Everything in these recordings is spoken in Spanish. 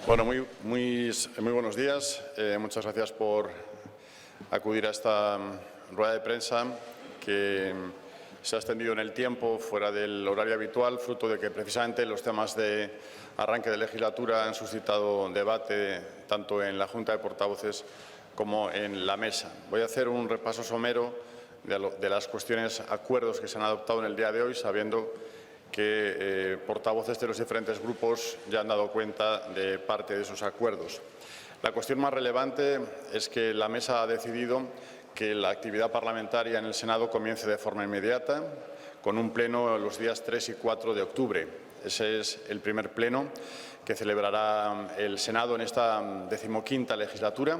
Bueno, muy buenos días. Muchas gracias por acudir a esta rueda de prensa que se ha extendido en el tiempo, fuera del horario habitual, fruto de que precisamente los temas de arranque de legislatura han suscitado debate tanto en la Junta de Portavoces como en la mesa. Voy a hacer un repaso somero de las cuestiones, acuerdos que se han adoptado en el día de hoy, sabiendo que portavoces de los diferentes grupos ya han dado cuenta de parte de esos acuerdos. La cuestión más relevante es que la mesa ha decidido que la actividad parlamentaria en el Senado comience de forma inmediata, con un pleno los días 3 y 4 de octubre. Ese es el primer pleno que celebrará el Senado en esta 15ª legislatura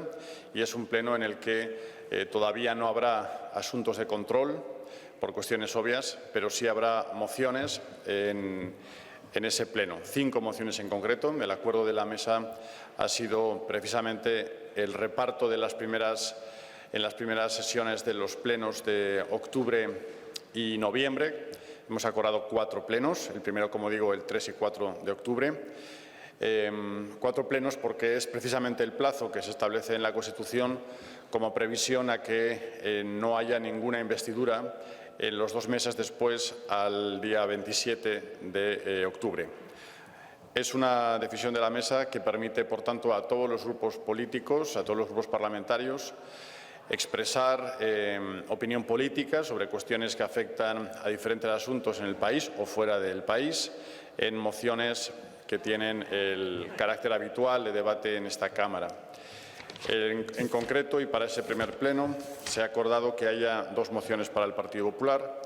y es un pleno en el que todavía no habrá asuntos de control, por cuestiones obvias, pero sí habrá mociones en ese pleno. 5 mociones en concreto. El acuerdo de la mesa ha sido precisamente el reparto en las primeras sesiones de los plenos de octubre y noviembre. Hemos acordado 4 plenos. El primero, como digo, el 3 y 4 de octubre. 4 plenos porque es precisamente el plazo que se establece en la Constitución como previsión a que no haya ninguna investidura en los 2 meses después al día 27 de octubre. Es una decisión de la mesa que permite, por tanto, a todos los grupos políticos, a todos los grupos parlamentarios, expresar opinión política sobre cuestiones que afectan a diferentes asuntos en el país o fuera del país, en mociones que tienen el carácter habitual de debate en esta Cámara. En concreto, y para ese primer pleno, se ha acordado que haya 2 mociones para el Partido Popular,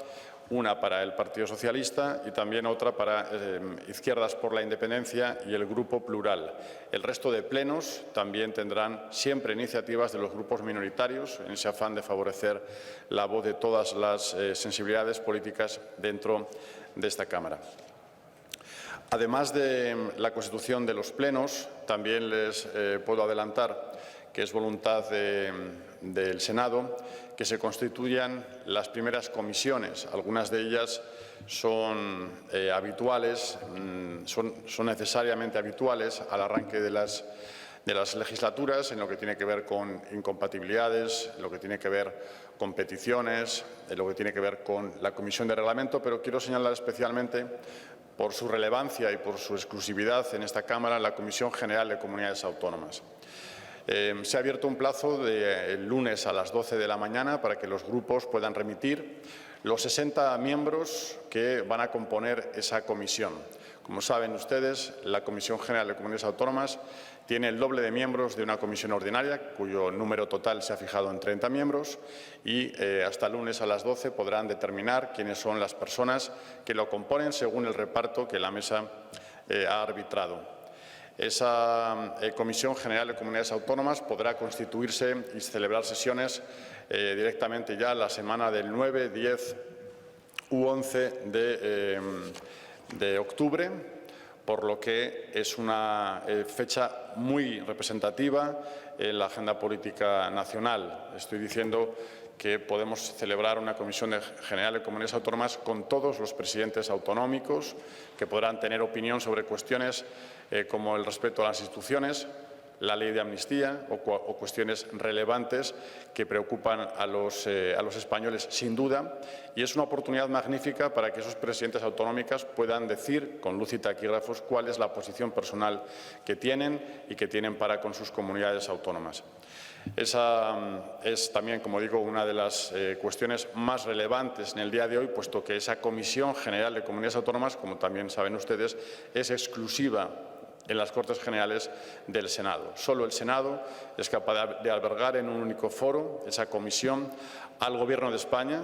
una para el Partido Socialista y también otra para Izquierdas por la Independencia y el Grupo Plural. El resto de plenos también tendrán siempre iniciativas de los grupos minoritarios en ese afán de favorecer la voz de todas las sensibilidades políticas dentro de esta Cámara. Además de la constitución de los plenos, también les puedo adelantar que es voluntad del Senado que se constituyan las primeras comisiones. Algunas de ellas son habituales, son necesariamente habituales al arranque de las legislaturas, en lo que tiene que ver con incompatibilidades, en lo que tiene que ver con peticiones, en lo que tiene que ver con la Comisión de Reglamento, pero quiero señalar especialmente, por su relevancia y por su exclusividad en esta Cámara, la Comisión General de Comunidades Autónomas. Se ha abierto un plazo del lunes a las 12 de la mañana para que los grupos puedan remitir los 60 miembros que van a componer esa comisión. Como saben ustedes, la Comisión General de Comunidades Autónomas tiene el doble de miembros de una comisión ordinaria, cuyo número total se ha fijado en 30 miembros, y hasta el lunes a las 12 podrán determinar quiénes son las personas que lo componen según el reparto que la mesa ha arbitrado. Esa Comisión General de Comunidades Autónomas podrá constituirse y celebrar sesiones directamente ya la semana del 9, 10 u 11 de octubre, por lo que es una fecha muy representativa en la agenda política nacional. Estoy diciendo que podemos celebrar una Comisión General de Comunidades Autónomas con todos los presidentes autonómicos que podrán tener opinión sobre cuestiones como el respeto a las instituciones, la ley de amnistía o cuestiones relevantes que preocupan a los españoles sin duda, y es una oportunidad magnífica para que esos presidentes autonómicas puedan decir con luz y taquígrafos cuál es la posición personal que tienen y que tienen para con sus comunidades autónomas. Esa es también, como digo, una de las cuestiones más relevantes en el día de hoy, puesto que esa Comisión General de Comunidades Autónomas, como también saben ustedes, es exclusiva en las Cortes Generales del Senado. Solo el Senado es capaz de albergar en un único foro esa comisión al Gobierno de España,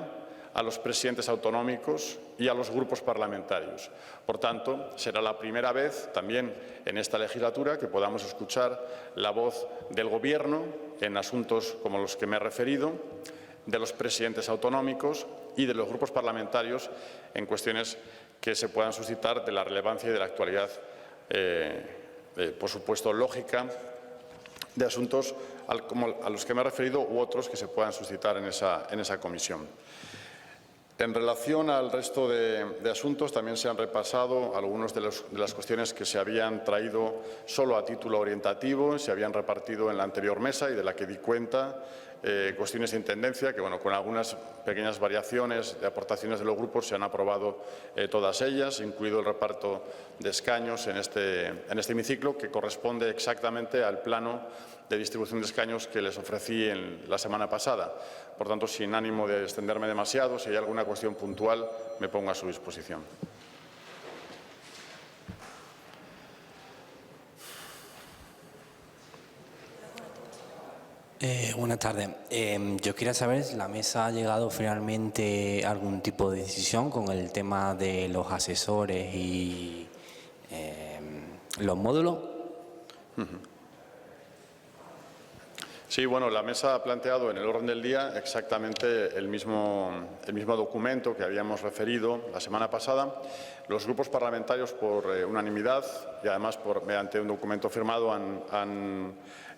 a los presidentes autonómicos y a los grupos parlamentarios. Por tanto, será la primera vez también en esta legislatura que podamos escuchar la voz del Gobierno en asuntos como los que me he referido, de los presidentes autonómicos y de los grupos parlamentarios en cuestiones que se puedan suscitar de la relevancia y de la actualidad, por supuesto, lógica, de asuntos como a los que me he referido u otros que se puedan suscitar en esa comisión. En relación al resto de asuntos, también se han repasado algunas de las cuestiones que se habían traído solo a título orientativo, se habían repartido en la anterior mesa y de la que di cuenta, cuestiones de intendencia que, bueno, con algunas pequeñas variaciones de aportaciones de los grupos se han aprobado todas ellas, incluido el reparto de escaños en este hemiciclo, que corresponde exactamente al plano de distribución de escaños que les ofrecí la semana pasada. Por tanto, sin ánimo de extenderme demasiado, si hay alguna cuestión puntual, me pongo a su disposición. Buenas tardes. Yo quería saber si la mesa ha llegado finalmente a algún tipo de decisión con el tema de los asesores y los módulos. Sí, bueno, la mesa ha planteado en el orden del día exactamente el mismo documento que habíamos referido la semana pasada. Los grupos parlamentarios, por unanimidad y además mediante un documento firmado, han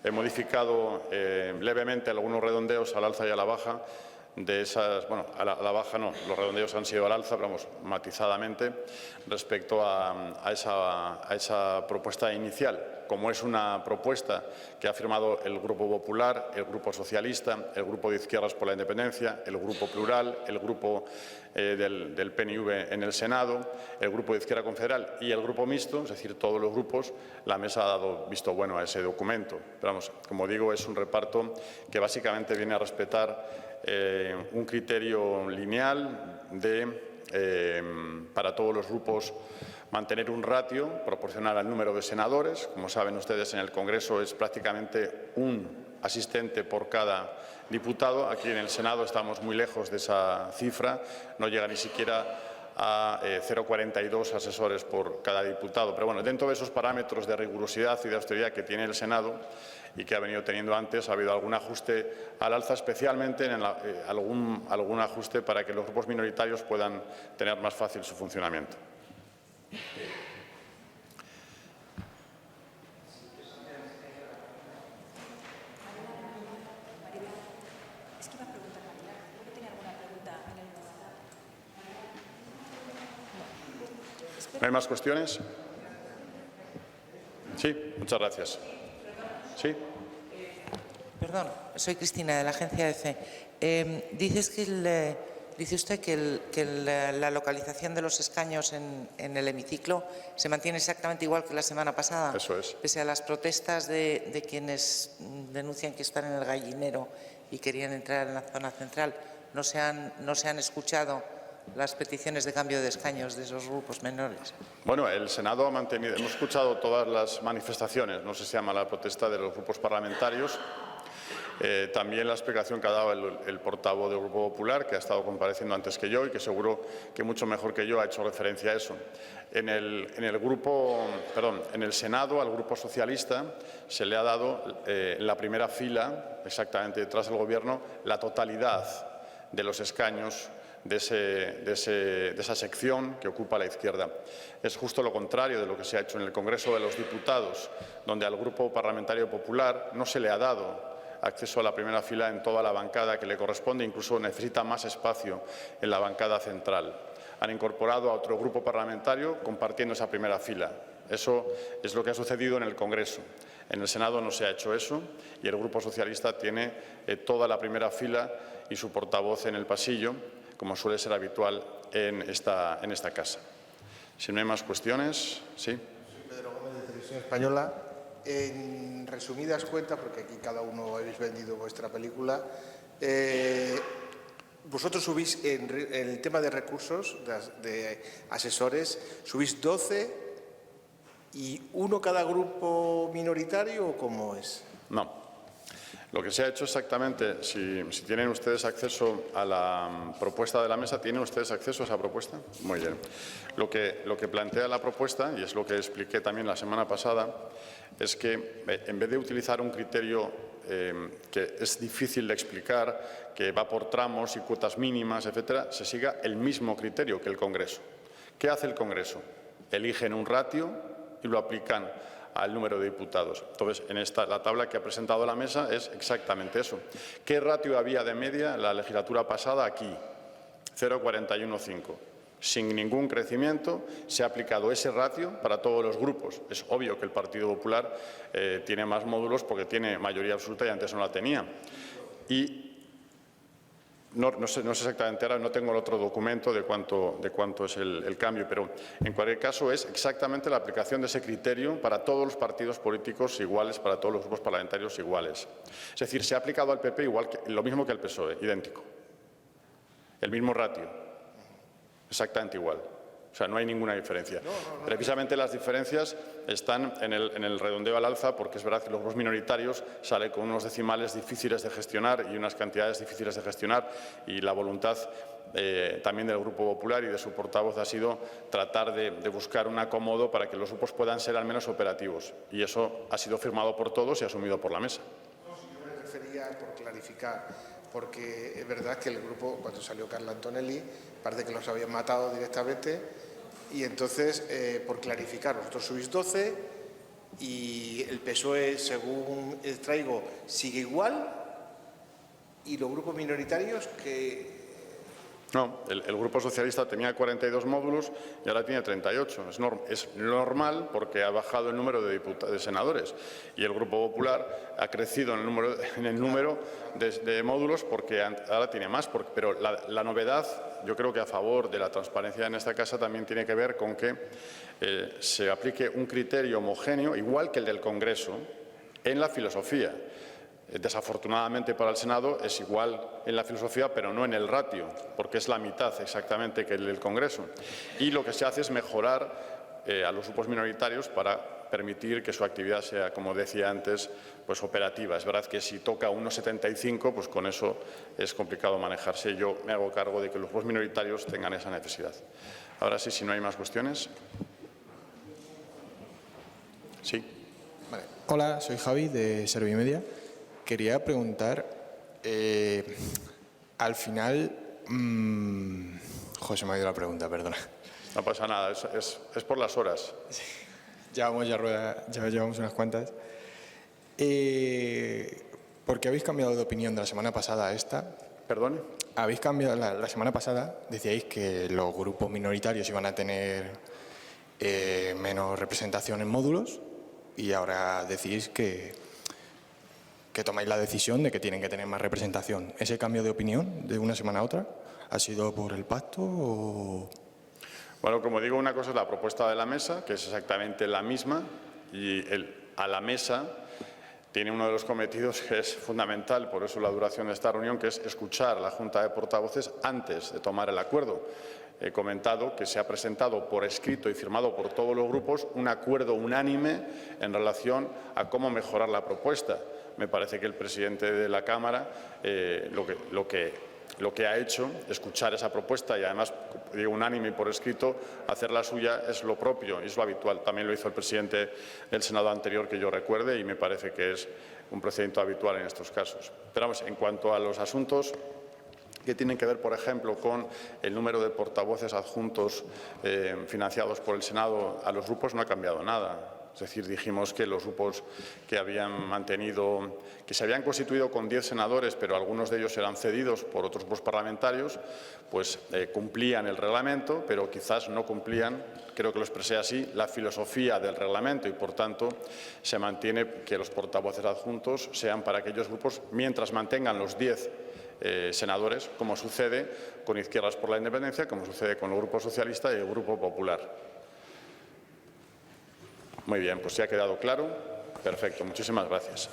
modificado levemente algunos redondeos al alza y a la baja de esas, bueno, a la baja no, los redondeos han sido al alza, pero vamos, matizadamente respecto a esa propuesta inicial. Como es una propuesta que ha firmado el Grupo Popular, el Grupo Socialista, el Grupo de Izquierdas por la Independencia, el Grupo Plural, el Grupo del PNV en el Senado, el Grupo de Izquierda Confederal y el Grupo Mixto, es decir, todos los grupos, la mesa ha dado visto bueno a ese documento. Pero vamos, como digo, es un reparto que básicamente viene a respetar un criterio lineal para todos los grupos mantener un ratio proporcional al número de senadores. Como saben ustedes, en el Congreso es prácticamente un asistente por cada diputado. Aquí en el Senado estamos muy lejos de esa cifra, no llega ni siquiera a 0,42 asesores por cada diputado. Pero bueno, dentro de esos parámetros de rigurosidad y de austeridad que tiene el Senado y que ha venido teniendo antes, ha habido algún ajuste al alza, especialmente en algún ajuste para que los grupos minoritarios puedan tener más fácil su funcionamiento. ¿No hay más cuestiones? Sí, muchas gracias. Sí. Perdón, soy Cristina, de la agencia EFE. Dice usted que la localización de los escaños en el hemiciclo se mantiene exactamente igual que la semana pasada. Eso es. Pese a las protestas de quienes denuncian que están en el gallinero y querían entrar en la zona central, no se han escuchado las peticiones de cambio de escaños de esos grupos menores. Bueno, el Senado ha mantenido, hemos escuchado todas las manifestaciones, no sé si se llama la protesta de los grupos parlamentarios, también la explicación que ha dado el portavoz del Grupo Popular, que ha estado compareciendo antes que yo y que seguro que mucho mejor que yo ha hecho referencia a eso. En el Senado, al Grupo Socialista, se le ha dado en la primera fila, exactamente detrás del Gobierno, la totalidad de los escaños de esa sección que ocupa la izquierda. Es justo lo contrario de lo que se ha hecho en el Congreso de los Diputados, donde al Grupo Parlamentario Popular no se le ha dado acceso a la primera fila en toda la bancada que le corresponde, incluso necesita más espacio en la bancada central. Han incorporado a otro grupo parlamentario compartiendo esa primera fila. Eso es lo que ha sucedido en el Congreso. En el Senado no se ha hecho eso y el Grupo Socialista tiene toda la primera fila y su portavoz en el pasillo, como suele ser habitual en esta casa. Si no hay más cuestiones, sí. Pedro Gómez, de Televisión Española. En resumidas cuentas, porque aquí cada uno habéis vendido vuestra película, vosotros subís en el tema de recursos, de asesores, subís 12 y uno cada grupo minoritario, ¿o cómo es? No. Lo que se ha hecho exactamente, si tienen ustedes acceso a la propuesta de la mesa, ¿tienen ustedes acceso a esa propuesta? Muy bien. Lo que plantea la propuesta, y es lo que expliqué también la semana pasada, es que en vez de utilizar un criterio que es difícil de explicar, que va por tramos y cuotas mínimas, etcétera, se siga el mismo criterio que el Congreso. ¿Qué hace el Congreso? Eligen un ratio y lo aplican al número de diputados. Entonces, la tabla que ha presentado la mesa es exactamente eso. ¿Qué ratio había de media en la legislatura pasada aquí? 0,415. Sin ningún crecimiento, se ha aplicado ese ratio para todos los grupos. Es obvio que el Partido Popular tiene más módulos porque tiene mayoría absoluta y antes no la tenía. Y no sé exactamente, ahora no tengo el otro documento de cuánto es el cambio, pero en cualquier caso es exactamente la aplicación de ese criterio para todos los partidos políticos iguales, para todos los grupos parlamentarios iguales. Es decir, se ha aplicado al PP lo mismo que al PSOE, idéntico. El mismo ratio. Exactamente igual. O sea, no hay ninguna diferencia. Precisamente las diferencias están en el redondeo al alza, porque es verdad que los grupos minoritarios salen con unos decimales difíciles de gestionar y unas cantidades difíciles de gestionar, y la voluntad también del Grupo Popular y de su portavoz ha sido tratar de buscar un acomodo para que los grupos puedan ser al menos operativos. Y eso ha sido firmado por todos y asumido por la mesa. No, si yo me refería, por clarificar, porque es verdad que el grupo, cuando salió Carla Antonelli, parece que los habían matado directamente, y entonces, por clarificar, vosotros subís 12 y el PSOE, según traigo, sigue igual, y los grupos minoritarios que... No, el Grupo Socialista tenía 42 módulos y ahora tiene 38. Es normal porque ha bajado el número de senadores, y el Grupo Popular ha crecido en el número de módulos porque ahora tiene más. Pero la novedad, yo creo que a favor de la transparencia en esta casa, también tiene que ver con que se aplique un criterio homogéneo, igual que el del Congreso, en la filosofía. Desafortunadamente para el Senado es igual en la filosofía, pero no en el ratio, porque es la mitad exactamente que el del Congreso. Y lo que se hace es mejorar a los grupos minoritarios para permitir que su actividad sea, como decía antes, pues operativa. Es verdad que si toca 1,75, pues con eso es complicado manejarse. Yo me hago cargo de que los grupos minoritarios tengan esa necesidad. Ahora sí, si no hay más cuestiones. Sí. Vale. Hola, soy Javi de Servimedia. Quería preguntar, al final, se me ha ido la pregunta, perdona. No pasa nada, es por las horas. Llevamos unas cuantas. ¿Por qué habéis cambiado de opinión de la semana pasada a esta? ¿Perdón? Habéis cambiado, la semana pasada decíais que los grupos minoritarios iban a tener menos representación en módulos, y ahora decís que tomáis la decisión de que tienen que tener más representación. ¿Ese cambio de opinión de una semana a otra ha sido por el pacto o...? Bueno, como digo, una cosa es la propuesta de la mesa, que es exactamente la misma, y a la mesa tiene uno de los cometidos que es fundamental, por eso la duración de esta reunión, que es escuchar a la Junta de Portavoces antes de tomar el acuerdo. He comentado que se ha presentado por escrito y firmado por todos los grupos un acuerdo unánime en relación a cómo mejorar la propuesta. Me parece que el presidente de la Cámara lo que ha hecho, escuchar esa propuesta y además, digo, unánime y por escrito, hacer la suya, es lo propio y es lo habitual. También lo hizo el presidente del Senado anterior, que yo recuerde, y me parece que es un procedimiento habitual en estos casos. Pero vamos, en cuanto a los asuntos que tienen que ver, por ejemplo, con el número de portavoces adjuntos financiados por el Senado a los grupos, no ha cambiado nada. Es decir, dijimos que los grupos que se habían constituido con 10 senadores, pero algunos de ellos eran cedidos por otros grupos parlamentarios, pues cumplían el reglamento, pero quizás no cumplían, creo que lo expresé así, la filosofía del reglamento, y por tanto se mantiene que los portavoces adjuntos sean para aquellos grupos mientras mantengan los 10 senadores, como sucede con Izquierdas por la Independencia, como sucede con el Grupo Socialista y el Grupo Popular. Muy bien, pues ya ha quedado claro. Perfecto, muchísimas gracias.